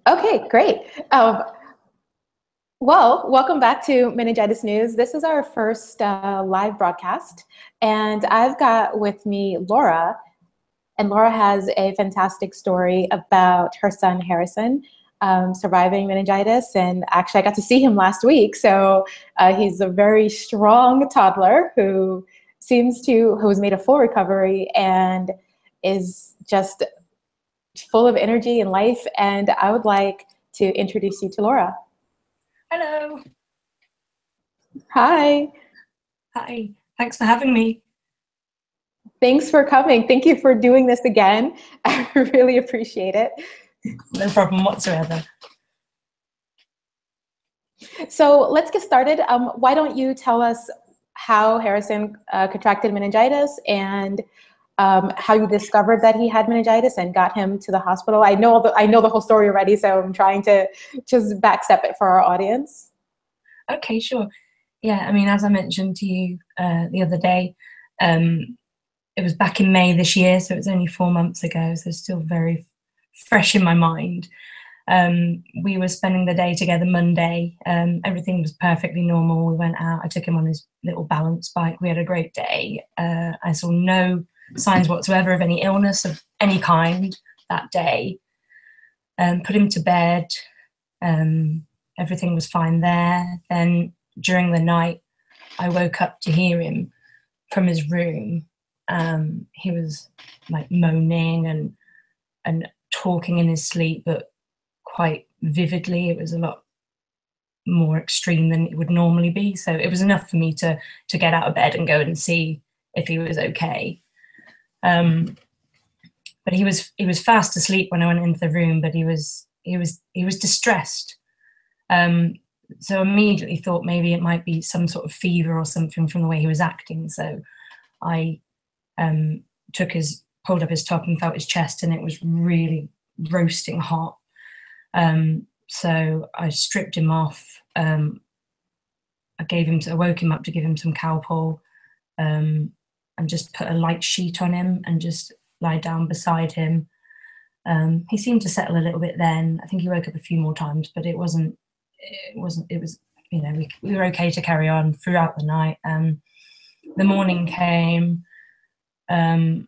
Okay, great. Well, welcome back to Meningitis News. This is our first live broadcast, and I've got with me Laura, and Laura has a fantastic story about her son Harrison surviving meningitis, and actually I got to see him last week, so he's a very strong toddler who has made a full recovery and is just full of energy and life, and I would like to introduce you to Laura. Hello. Hi. Hi. Thanks for having me. Thanks for coming. Thank you for doing this again. I really appreciate it. No problem whatsoever. So let's get started. Why don't you tell us how Harrison contracted meningitis and how you discovered that he had meningitis and got him to the hospital. I know the whole story already, so I'm trying to just backstep it for our audience. Okay, sure. Yeah, I mean, as I mentioned to you the other day, it was back in May this year, so it was only 4 months ago, so it's still very fresh in my mind. We were spending the day together Monday. Everything was perfectly normal. We went out. I took him on his little balance bike. We had a great day. I saw no signs whatsoever of any illness of any kind that day. Put him to bed. Everything was fine there. Then during the night, I woke up to hear him from his room. He was like moaning and talking in his sleep, but quite vividly. It was a lot more extreme than it would normally be. So it was enough for me to get out of bed and go and see if he was okay. But he was fast asleep when I went into the room, but he was distressed. So immediately thought maybe it might be some sort of fever or something from the way he was acting. So I pulled up his top and felt his chest, and it was really roasting hot. So I stripped him off. I woke him up to give him some Calpol, and just put a light sheet on him and just lie down beside him. He seemed to settle a little bit then. I think he woke up a few more times, but it was, you know, we were okay to carry on throughout the night. The morning came, and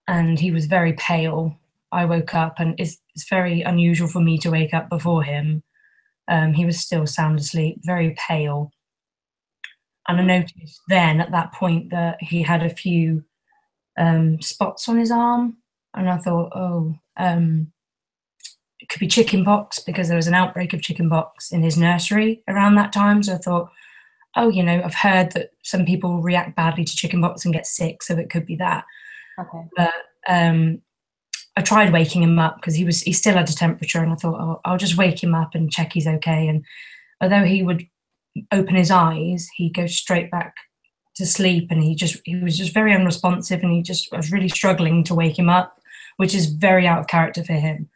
he was very pale. I woke up, and it's very unusual for me to wake up before him. He was still sound asleep, very pale. And I noticed then at that point that he had a few spots on his arm. And I thought, it could be chickenpox, because there was an outbreak of chickenpox in his nursery around that time. So I thought, you know, I've heard that some people react badly to chickenpox and get sick, so it could be that. Okay. But I tried waking him up because he still had a temperature, and I thought, I'll just wake him up and check he's okay. And although he would open his eyes, he'd go straight back to sleep, and he was just very unresponsive, and I was really struggling to wake him up, which is very out of character for him.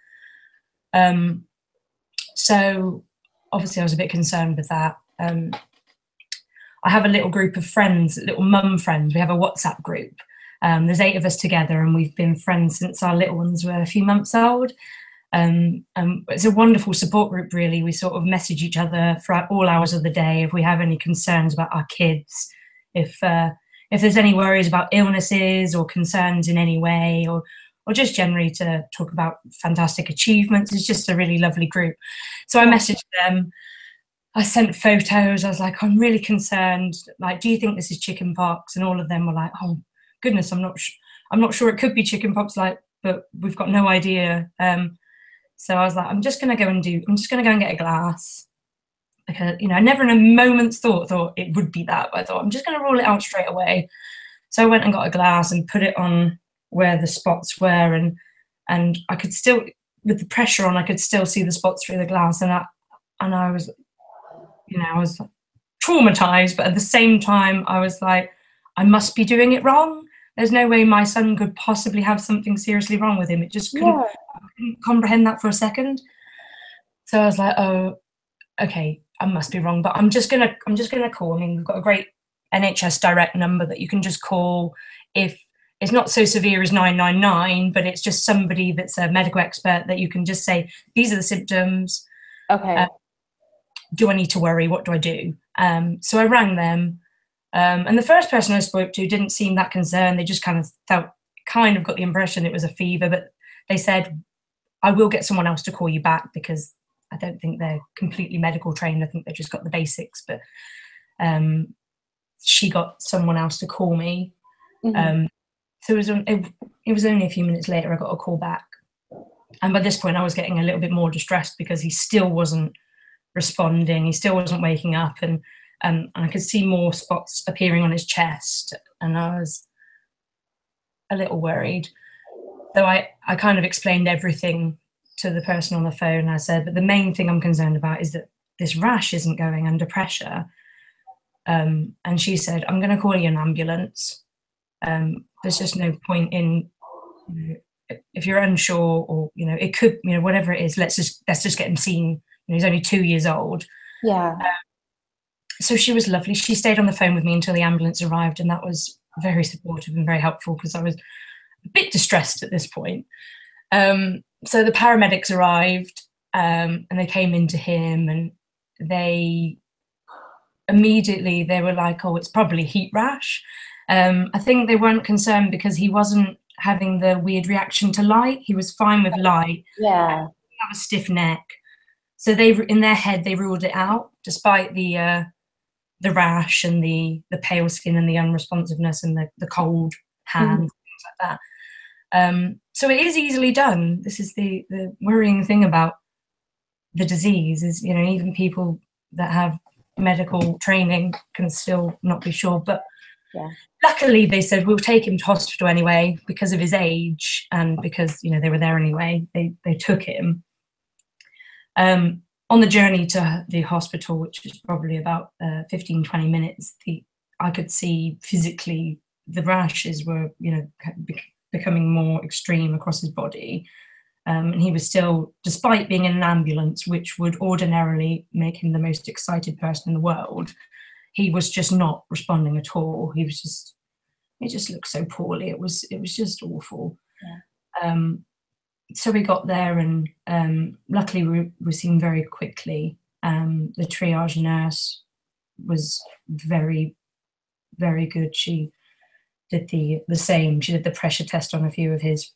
So obviously I was a bit concerned with that. I have a little group of friends, little mum friends. We have a WhatsApp group. There's 8 of us together, and we've been friends since our little ones were a few months old. It's a wonderful support group, really. We sort of message each other throughout all hours of the day if we have any concerns about our kids, if there's any worries about illnesses or concerns in any way, or just generally to talk about fantastic achievements. It's just a really lovely group. So I messaged them. I sent photos. I was like, I'm really concerned. Like, do you think this is chickenpox? And all of them were like, oh goodness, I'm not sure it could be chickenpox, but we've got no idea. So I was like, I'm just gonna go and get a glass, because, you know, I never in a moment's thought it would be that, but I thought I'm just gonna rule it out straight away. So I went and got a glass and put it on where the spots were, and I could still, with the pressure on, I could still see the spots through the glass, and I was, you know, I was traumatized, but at the same time I was like, I must be doing it wrong. There's no way my son could possibly have something seriously wrong with him. It just couldn't, I couldn't comprehend that for a second. So I was like, oh, okay, I must be wrong, but I'm just gonna call. I mean, we've got a great NHS direct number that you can just call if it's not so severe as 999, but it's just somebody that's a medical expert that you can just say, these are the symptoms. Okay. Do I need to worry? What do I do? So I rang them. And the first person I spoke to didn't seem that concerned. They just kind of got the impression it was a fever, but they said, I will get someone else to call you back, because I don't think they're completely medical trained. I think they've just got the basics, but she got someone else to call me. Mm-hmm. So it was only a few minutes later I got a call back. And by this point I was getting a little bit more distressed, because he still wasn't responding. He still wasn't waking up, and I could see more spots appearing on his chest, and I was a little worried. So I kind of explained everything to the person on the phone. I said, but the main thing I'm concerned about is that this rash isn't going under pressure. And she said, I'm going to call you an ambulance. There's just no point in, if you're unsure, or it could, whatever it is, let's just get him seen. He's only 2 years old. Yeah. So she was lovely. She stayed on the phone with me until the ambulance arrived, and that was very supportive and very helpful, because I was a bit distressed at this point. So the paramedics arrived, and they came into him, and they immediately, they were like, oh, it's probably heat rash. I think they weren't concerned because he wasn't having the weird reaction to light. He was fine with light. Yeah. He had a stiff neck. So they, in their head, they ruled it out, despite the rash and the pale skin and the unresponsiveness and the cold hands, things like that. So it is easily done. This is the worrying thing about the disease, is, even people that have medical training can still not be sure. But luckily they said, we'll take him to hospital anyway, because of his age, and because they were there anyway. They took him. On the journey to the hospital, which was probably about 15-20 minutes, I could see physically the rashes were becoming more extreme across his body. And he was still, despite being in an ambulance, which would ordinarily make him the most excited person in the world, he was just not responding at all. It just looked so poorly. It was just awful. Yeah. So we got there, and luckily we were seen very quickly. The triage nurse was very, very good. She did the same. She did the pressure test on a few of his,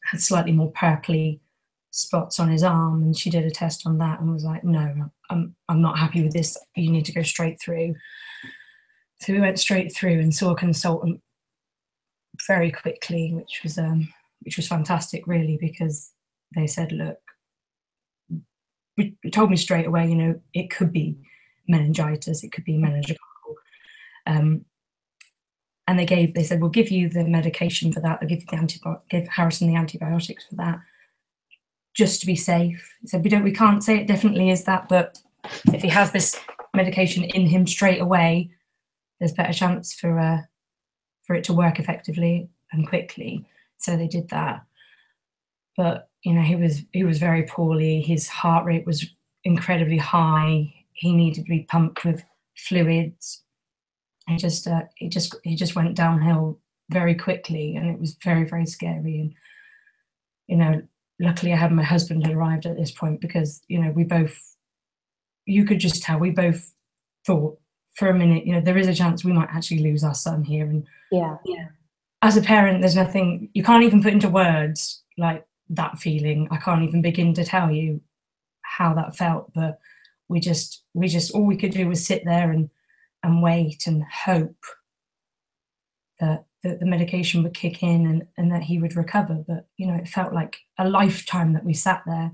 had slightly more purpley spots on his arm, and she did a test on that and was like, no, I'm not happy with this. You need to go straight through. So we went straight through and saw a consultant very quickly, which was fantastic, really, because they said, look, we told me straight away, it could be meningitis, it could be meningococcal. And they said, we'll give you the medication for that. They'll give Harrison the antibiotics for that, just to be safe. He said, we can't say it definitely is that, but if he has this medication in him straight away, there's better chance for it to work effectively and quickly. So they did that. But he was very poorly. His heart rate was incredibly high. He needed to be pumped with fluids. He just went downhill very quickly, and it was very, very scary. And luckily I had my husband who arrived at this point, because you could just tell we both thought for a minute, there is a chance we might actually lose our son here. And yeah. As a parent, there's nothing, you can't even put into words like that feeling. I can't even begin to tell you how that felt, but we just all we could do was sit there and wait and hope that the medication would kick in and that he would recover. But it felt like a lifetime that we sat there.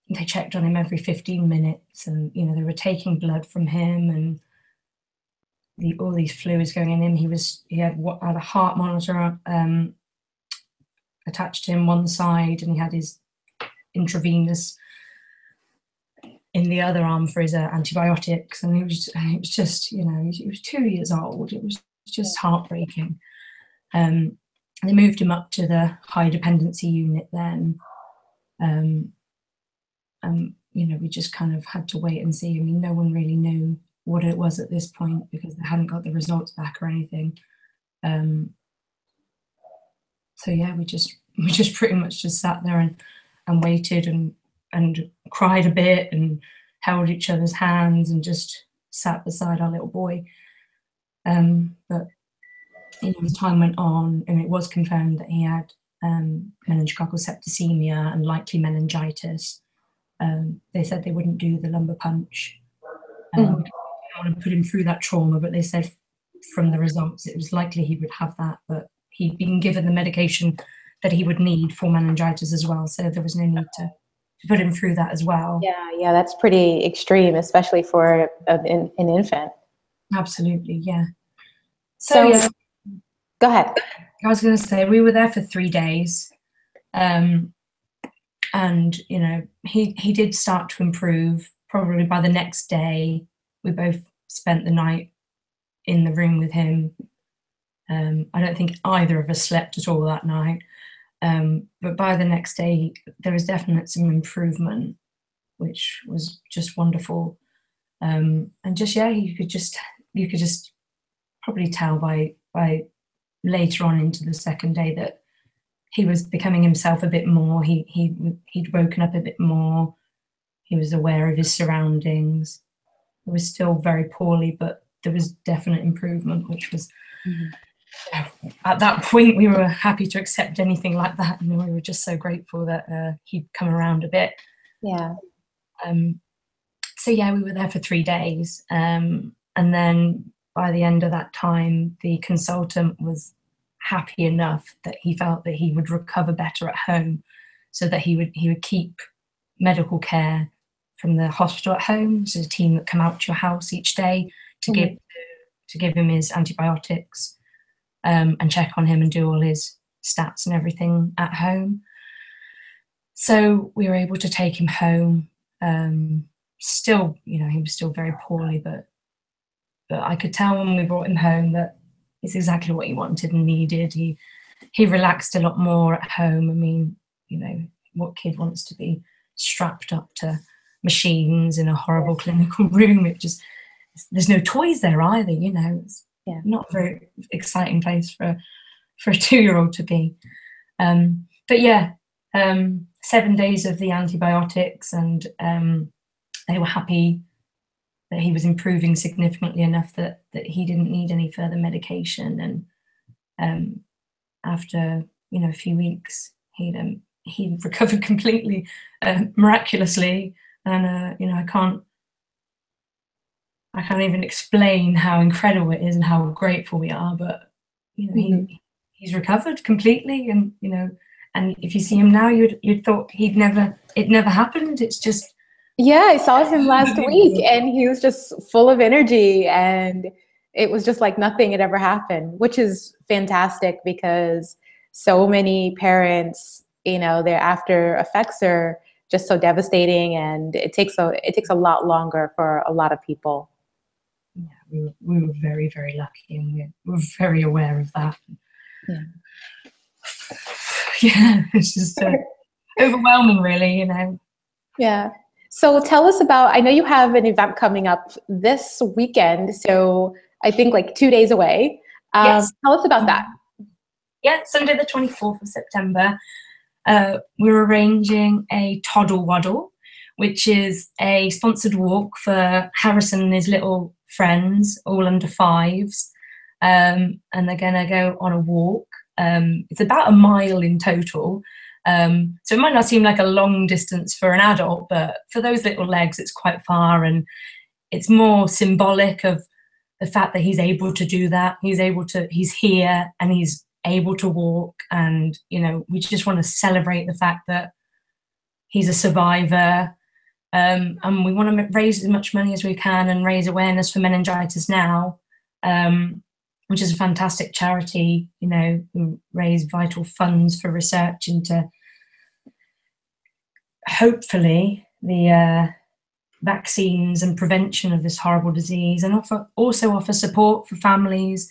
They checked on him every 15 minutes, and they were taking blood from him, and all these fluids going in him. He had a heart monitor attached to him one side, and he had his intravenous in the other arm for his antibiotics. And it was just, he was 2 years old. It was just heartbreaking. They moved him up to the high dependency unit then. We just kind of had to wait and see. I mean, no one really knew what it was at this point, because they hadn't got the results back or anything. So yeah, we just pretty much just sat there and waited and cried a bit and held each other's hands and just sat beside our little boy. But you know, as time went on, and it was confirmed that he had meningococcal septicaemia and likely meningitis, they said they wouldn't do the lumbar punch. They didn't want to put him through that trauma, but they said from the results it was likely he would have that, but he'd been given the medication that he would need for meningitis as well, so there was no need to put him through that as well. Yeah, that's pretty extreme, especially for an infant. Absolutely, yeah. So yeah, go ahead. I was going to say, we were there for 3 days, and you know, he did start to improve. Probably by the next day, we both spent the night in the room with him. I don't think either of us slept at all that night, but by the next day, there was definitely some improvement, which was just wonderful. And just, yeah, you could just probably tell by later on into the second day that he was becoming himself a bit more. He'd woken up a bit more. He was aware of his surroundings. It was still very poorly, but there was definite improvement, which was, at that point, we were happy to accept anything like that. You know, we were just so grateful that he'd come around a bit. Yeah. So yeah, we were there for 3 days, and then by the end of that time, the consultant was happy enough that he felt that he would recover better at home, so that he would keep medical care from the hospital at home. So a team that come out to your house each day to give him his antibiotics, and check on him and do all his stats and everything at home. So we were able to take him home. Still, you know, he was still very poorly, but I could tell when we brought him home that it's exactly what he wanted and needed. He relaxed a lot more at home. I mean, you know, what kid wants to be strapped up to machines in a horrible clinical room? There's no toys there either, you know. It's not a very exciting place for a 2-year-old to be. But yeah, 7 days of the antibiotics, and they were happy that he was improving significantly enough that he didn't need any further medication. And after, you know, a few weeks, he recovered completely, miraculously. And you know, I can't even explain how incredible it is and how grateful we are. But you know, he's recovered completely, and you know, and if you see him now, you'd thought it never happened. It's just. Yeah, I saw him last week and he was just full of energy, and it was just like nothing had ever happened, which is fantastic because so many parents, you know, their after effects are just so devastating, and it takes a lot longer for a lot of people. Yeah, we were very, very lucky, and we were very aware of that. Yeah, yeah, it's just overwhelming, really, you know. Yeah. So tell us about, I know you have an event coming up this weekend, so I think like 2 days away. Yes. Tell us about that. Yeah, Sunday the 24th of September, we're arranging a Toddle Waddle, which is a sponsored walk for Harrison and his little friends, all under 5s, and they're going to go on a walk. It's about 1 mile in total. So it might not seem like a long distance for an adult, but for those little legs, it's quite far, and it's more symbolic of the fact that he's able to do that. He's here and he's able to walk, and, you know, we just want to celebrate the fact that he's a survivor, and we want to raise as much money as we can and raise awareness for Meningitis Now, which is a fantastic charity, you know, who raise vital funds for research into hopefully the vaccines and prevention of this horrible disease, and also offer support for families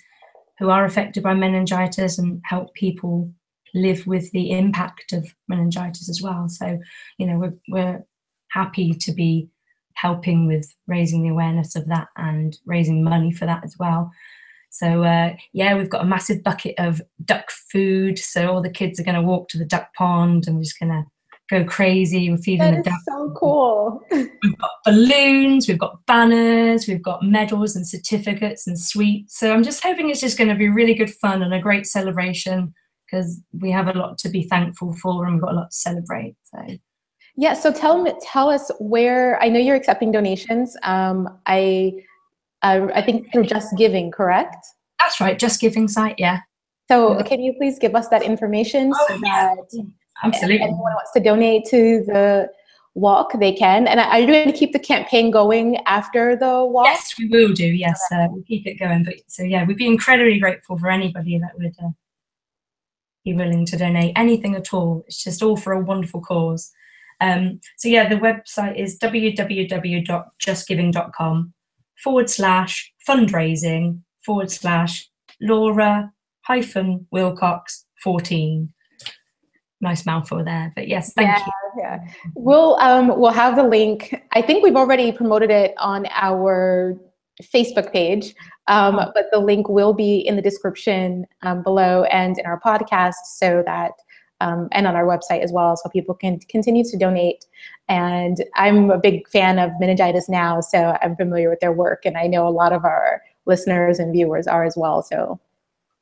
who are affected by meningitis and help people live with the impact of meningitis as well. So, you know, we're happy to be helping with raising the awareness of that and raising money for that as well. So yeah, we've got a massive bucket of duck food. So all the kids are going to walk to the duck pond and we're just going to go crazy. We're feeding the ducks. That is so cool. We've got balloons, we've got banners, we've got medals and certificates and sweets. So I'm just hoping it's just going to be really good fun and a great celebration, because we have a lot to be thankful for and we've got a lot to celebrate. So yeah, so tell us where, I know you're accepting donations. I think through Just Giving, correct? That's right, Just Giving site, yeah. So can you please give us that information so that absolutely. anyone who wants to donate to the walk, they can? And are you going to keep the campaign going after the walk? Yes, we will do, yes. We'll keep it going. But so yeah, we'd be incredibly grateful for anybody that would be willing to donate anything at all. It's just all for a wonderful cause. So yeah, the website is www.justgiving.com/fundraising/Laura-Wilcox 14. Nice mouthful there, but yes, thank you. Yeah, we'll have the link. I think we've already promoted it on our Facebook page, but the link will be in the description below and in our podcast, so that and on our website as well, so people can continue to donate. And I'm a big fan of Meningitis Now, so I'm familiar with their work, and I know a lot of our listeners and viewers are as well. So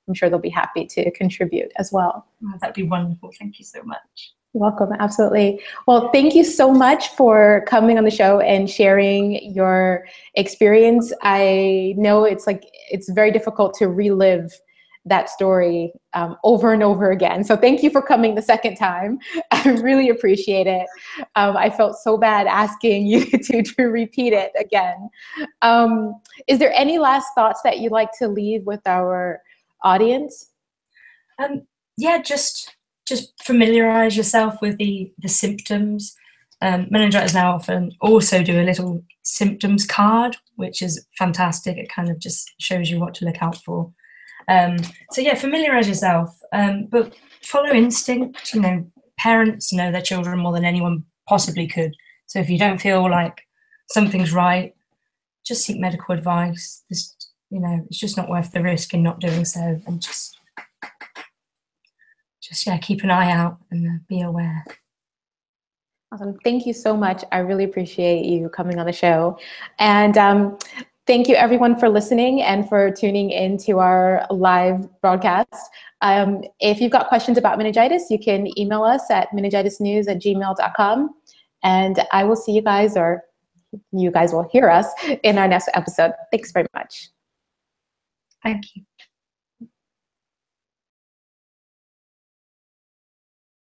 I'm sure they'll be happy to contribute as well. Oh, that'd be wonderful. Thank you so much. Welcome, absolutely. Well, thank you so much for coming on the show and sharing your experience. I know it's very difficult to relive that story over and over again. So thank you for coming the second time. I really appreciate it. I felt so bad asking you to repeat it again. Is there any last thoughts that you'd like to leave with our audience? Yeah, just familiarize yourself with the symptoms. Meningitis Now often also do a little symptoms card, which is fantastic. It kind of just shows you what to look out for. So yeah, familiarize yourself, but follow instinct. You know, parents know their children more than anyone possibly could. So if you don't feel like something's right, just seek medical advice. You know, it's just not worth the risk in not doing so, and just yeah, keep an eye out and be aware. Awesome. Thank you so much. I really appreciate you coming on the show. And thank you everyone for listening and for tuning into our live broadcast. If you've got questions about meningitis, you can email us at meningitisnews@gmail.com. And I will see you guys, or you guys will hear us in our next episode. Thanks very much. Thank you.